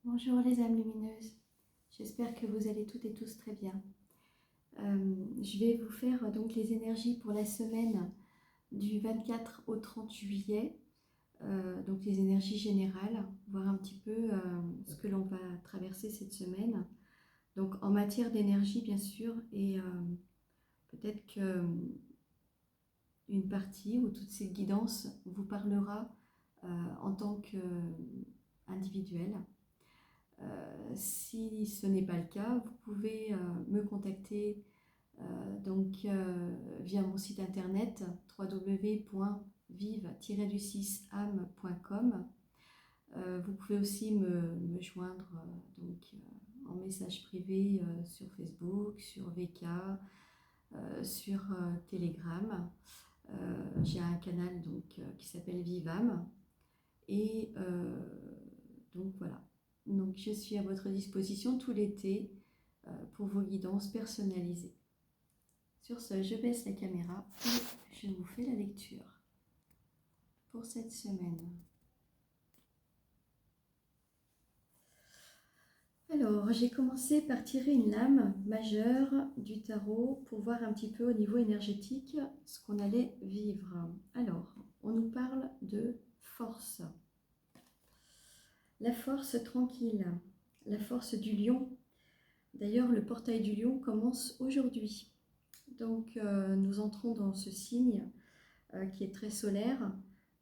Bonjour les âmes lumineuses, j'espère que vous allez toutes et tous très bien. Je vais vous faire donc les énergies pour la semaine du 24 au 30 juillet, donc les énergies générales, voir un petit peu ce que l'on va traverser cette semaine. Donc en matière d'énergie bien sûr, et peut-être que une partie ou toute cette guidance vous parlera en tant qu'individuel. Si ce n'est pas le cas, vous pouvez me contacter via mon site internet www.vive-du6âme.com. Vous pouvez aussi me joindre en message privé sur Facebook, sur VK, sur Telegram. J'ai un canal qui s'appelle Vivam. Et donc voilà. Donc je suis à votre disposition tout l'été pour vos guidances personnalisées. Sur ce, je baisse la caméra et je vous fais la lecture pour cette semaine. Alors, j'ai commencé par tirer une lame majeure du tarot pour voir un petit peu au niveau énergétique ce qu'on allait vivre. Alors, on nous parle de force. La force tranquille, la force du lion. D'ailleurs, le portail du lion commence aujourd'hui. Donc, nous entrons dans ce signe qui est très solaire,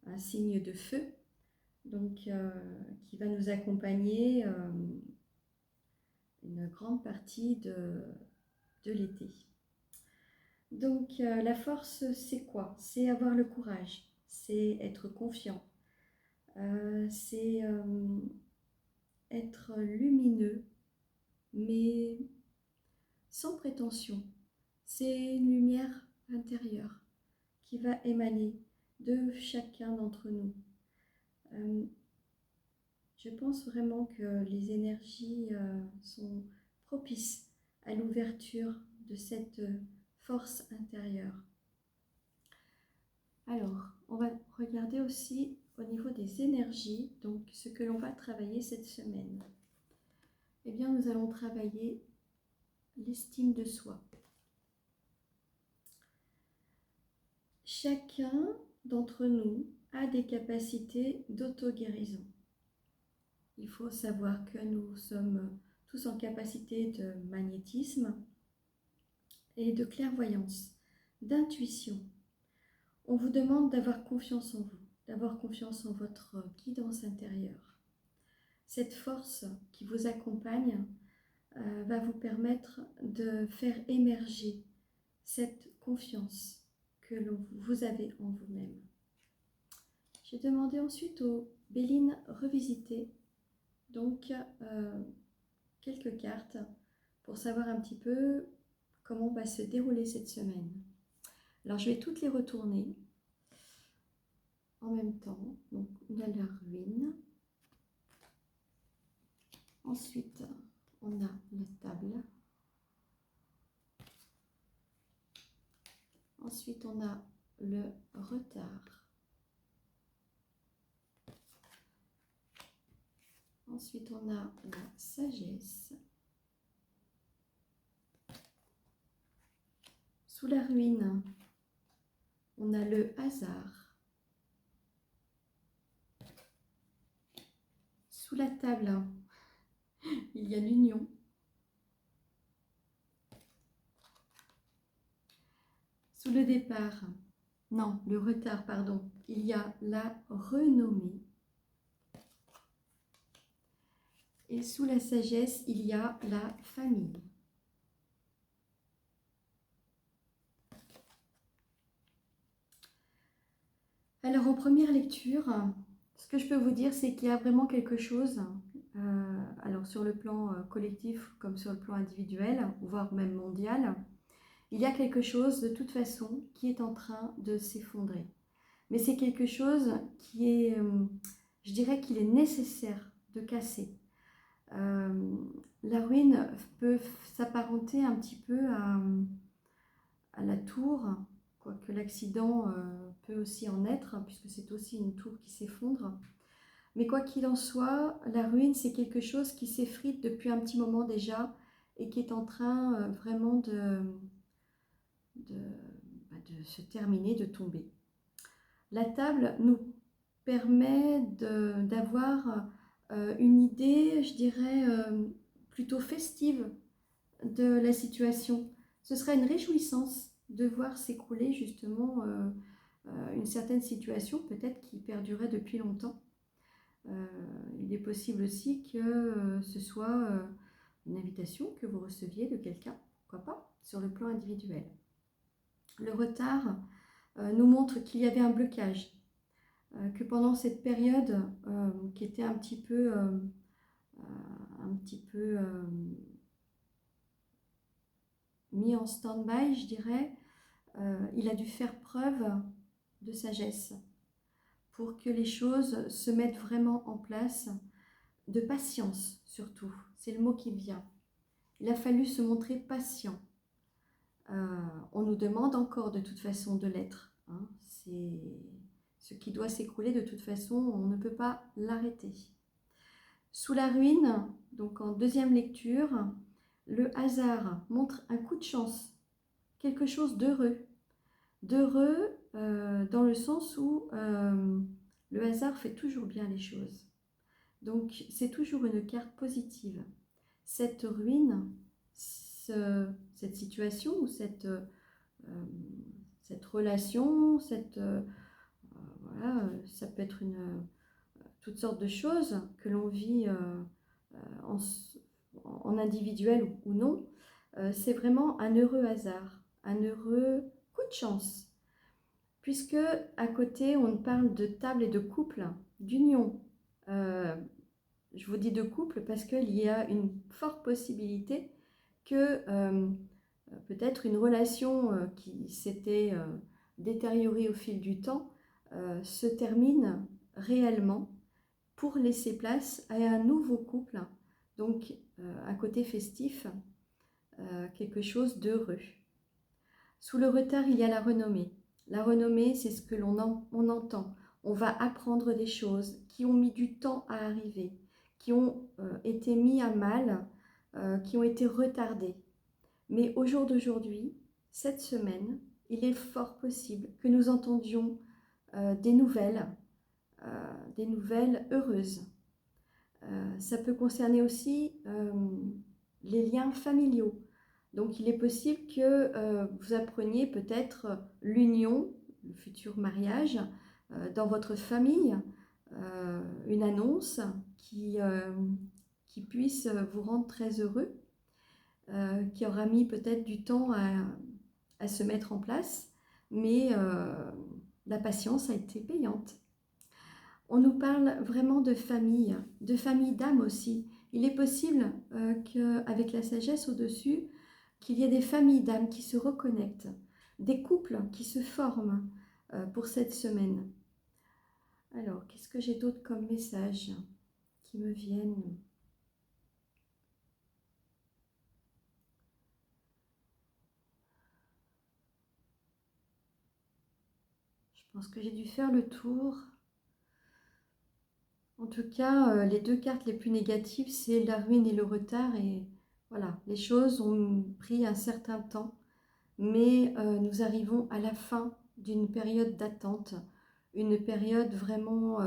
un signe de feu, donc qui va nous accompagner une grande partie de l'été. Donc, la force, c'est quoi? C'est avoir le courage, c'est être confiant, c'est être lumineux, mais sans prétention. C'est une lumière intérieure qui va émaner de chacun d'entre nous. Je pense vraiment que les énergies sont propices à l'ouverture de cette force intérieure. Alors, on va regarder aussi au niveau des énergies, donc ce que l'on va travailler cette semaine. Eh bien, nous allons travailler l'estime de soi. Chacun d'entre nous a des capacités d'auto-guérison. Il faut savoir que nous sommes tous en capacité de magnétisme et de clairvoyance, d'intuition. On vous demande d'avoir confiance en vous, d'avoir confiance en votre guidance intérieure. Cette force qui vous accompagne va vous permettre de faire émerger cette confiance que vous avez en vous-même. J'ai demandé ensuite aux Bélines revisitées donc quelques cartes pour savoir un petit peu comment va se dérouler cette semaine. Alors je vais toutes les retourner en même temps. Donc on a la ruine. Ensuite on a la table. Ensuite on a le retard. Ensuite on a la sagesse. Sous la ruine, on a le hasard. Sous la table, il y a l'union. Sous le départ, non, le retard, pardon, il y a la renommée. Et sous la sagesse, il y a la famille. Alors, en première lecture, ce que je peux vous dire, c'est qu'il y a vraiment quelque chose, alors sur le plan collectif comme sur le plan individuel, voire même mondial, il y a quelque chose de toute façon qui est en train de s'effondrer. Mais c'est quelque chose qui est, je dirais qu'il est nécessaire de casser. La ruine peut s'apparenter un petit peu à la tour, quoique l'accident peut aussi en être, puisque c'est aussi une tour qui s'effondre. Mais quoi qu'il en soit, la ruine, c'est quelque chose qui s'effrite depuis un petit moment déjà et qui est en train vraiment de, de se terminer, de tomber. La table nous permet d'avoir une idée, je dirais, plutôt festive de la situation. Ce sera une réjouissance de voir s'écrouler justement une certaine situation, peut-être qui perdurait depuis longtemps. Il est possible aussi que ce soit une invitation que vous receviez de quelqu'un, pourquoi pas, sur le plan individuel. Le retard nous montre qu'il y avait un blocage, que pendant cette période qui était un petit peu mis en stand-by, je dirais, il a dû faire preuve de sagesse pour que les choses se mettent vraiment en place, de patience surtout, c'est le mot qui vient. Il a fallu se montrer patient. On nous demande encore de toute façon de l'être. Hein. C'est ce qui doit s'écrouler de toute façon, on ne peut pas l'arrêter. Sous la ruine, donc en deuxième lecture, le hasard montre un coup de chance, quelque chose d'heureux. D'heureux dans le sens où le hasard fait toujours bien les choses. Donc c'est toujours une carte positive. Cette ruine, cette situation ou cette relation, voilà, ça peut être toutes sortes de choses que l'on vit en individuel ou non, c'est vraiment un heureux hasard, un heureux coup de chance. Puisque à côté, on parle de table et de couple, d'union. Je vous dis de couple parce qu'il y a une forte possibilité que peut-être une relation qui s'était détériorée au fil du temps se termine réellement pour laisser place à un nouveau couple, donc un côté festif, quelque chose d'heureux. Sous le retard, il y a la renommée. La renommée, c'est ce que l'on entend. On va apprendre des choses qui ont mis du temps à arriver, qui ont été mis à mal, qui ont été retardées. Mais au jour d'aujourd'hui, cette semaine, il est fort possible que nous entendions des nouvelles heureuses. Ça peut concerner aussi les liens familiaux. Donc il est possible que vous appreniez peut-être l'union, le futur mariage dans votre famille, une annonce qui puisse vous rendre très heureux, qui aura mis peut-être du temps à se mettre en place, mais la patience a été payante. On nous parle vraiment de famille d'âme aussi. Il est possible qu'avec la sagesse au-dessus, qu'il y ait des familles d'âme qui se reconnectent, des couples qui se forment pour cette semaine. Alors, qu'est-ce que j'ai d'autre comme message qui me viennent ? Je pense que j'ai dû faire le tour. En tout cas, les deux cartes les plus négatives, c'est la ruine et le retard. Et voilà, les choses ont pris un certain temps. Mais nous arrivons à la fin d'une période d'attente, une période vraiment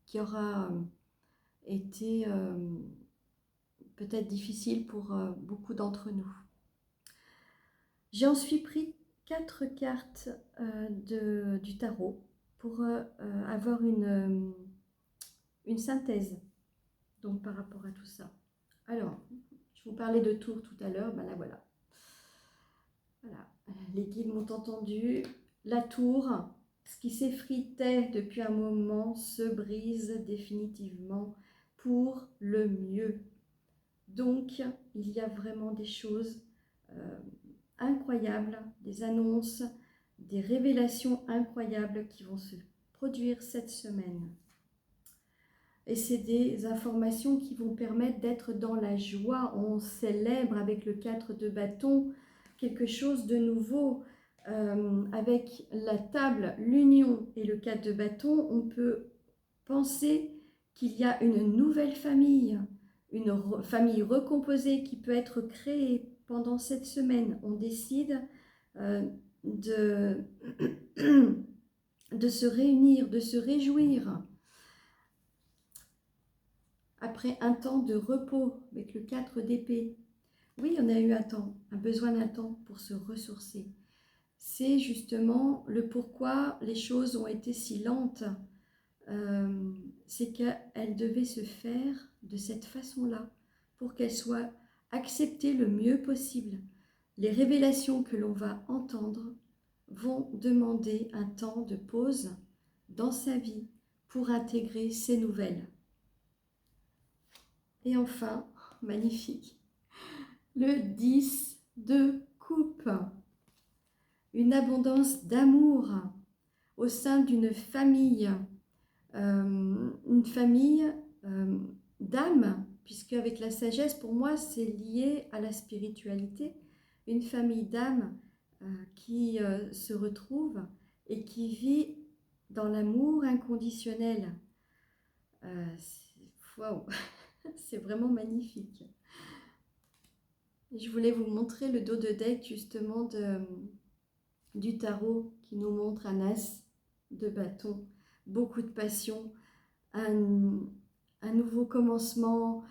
qui aura été peut-être difficile pour beaucoup d'entre nous. J'ai ensuite pris 4 cartes du tarot pour avoir une synthèse donc, par rapport à tout ça. Alors, je vous parlais de tour tout à l'heure, ben là voilà. Voilà, les guides m'ont entendu. La tour, ce qui s'effritait depuis un moment, se brise définitivement pour le mieux. Donc, il y a vraiment des choses incroyables, des annonces, des révélations incroyables qui vont se produire cette semaine. Et c'est des informations qui vont permettre d'être dans la joie. On célèbre avec le 4 de bâton quelque chose de nouveau. Avec la table, l'union et le 4 de bâton, on peut penser qu'il y a une nouvelle famille, famille recomposée qui peut être créée pendant cette semaine. On décide de, de se réunir, de se réjouir. Après un temps de repos avec le 4 d'épée, oui, on a eu un besoin d'un temps pour se ressourcer. C'est justement le pourquoi les choses ont été si lentes. C'est qu'elles devaient se faire de cette façon-là pour qu'elles soient acceptées le mieux possible. Les révélations que l'on va entendre vont demander un temps de pause dans sa vie pour intégrer ces nouvelles. Et enfin, magnifique, le 10 de coupe, une abondance d'amour au sein d'une famille, d'âme, puisque avec la sagesse, pour moi, c'est lié à la spiritualité, une famille d'âme qui se retrouve et qui vit dans l'amour inconditionnel. Waouh, c'est vraiment magnifique. Je voulais vous montrer le dos de deck justement du tarot qui nous montre un as de bâton, beaucoup de passion, un nouveau commencement,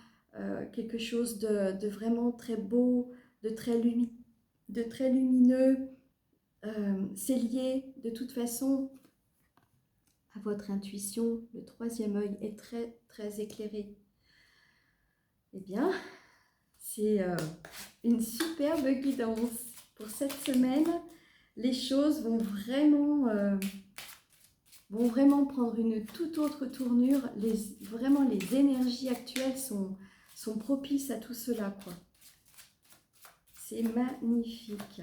quelque chose de vraiment très beau, de très lumineux. C'est lié de toute façon à votre intuition. Le troisième œil est très très éclairé. Eh bien, c'est une superbe guidance pour cette semaine. Les choses vont vraiment prendre une toute autre tournure. Vraiment, les énergies actuelles sont propices à tout cela, quoi. C'est magnifique.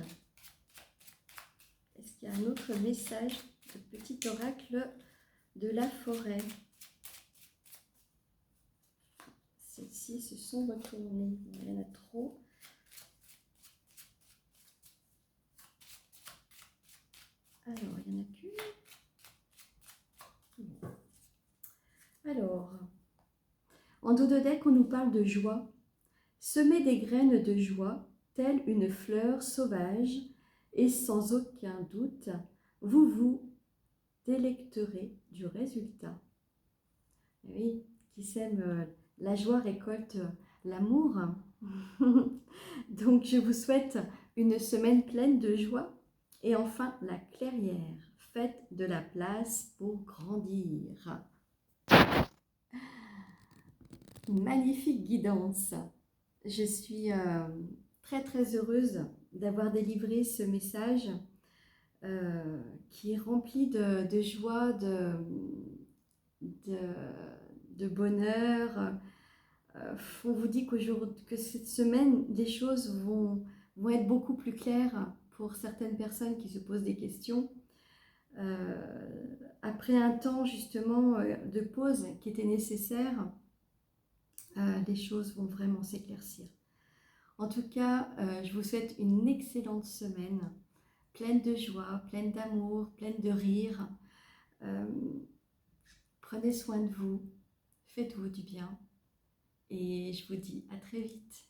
Est-ce qu'il y a un autre message de petit oracle de la forêt? Celles-ci se sont retournées. Il y en a trop. Alors, il n'y en a qu'une. Alors, en dos de deck, on nous parle de joie. Semez des graines de joie, telle une fleur sauvage, et sans aucun doute, vous vous délecterez du résultat. Oui, qui sème la joie récolte l'amour. Donc, je vous souhaite une semaine pleine de joie. Et enfin, la clairière. Faites de la place pour grandir. Une magnifique guidance. Je suis très très heureuse d'avoir délivré ce message qui est rempli de joie, de bonheur. On vous dit que cette semaine, les choses vont être beaucoup plus claires pour certaines personnes qui se posent des questions. Après un temps justement de pause qui était nécessaire, les choses vont vraiment s'éclaircir. En tout cas, je vous souhaite une excellente semaine, pleine de joie, pleine d'amour, pleine de rire. Prenez soin de vous, faites-vous du bien et je vous dis à très vite.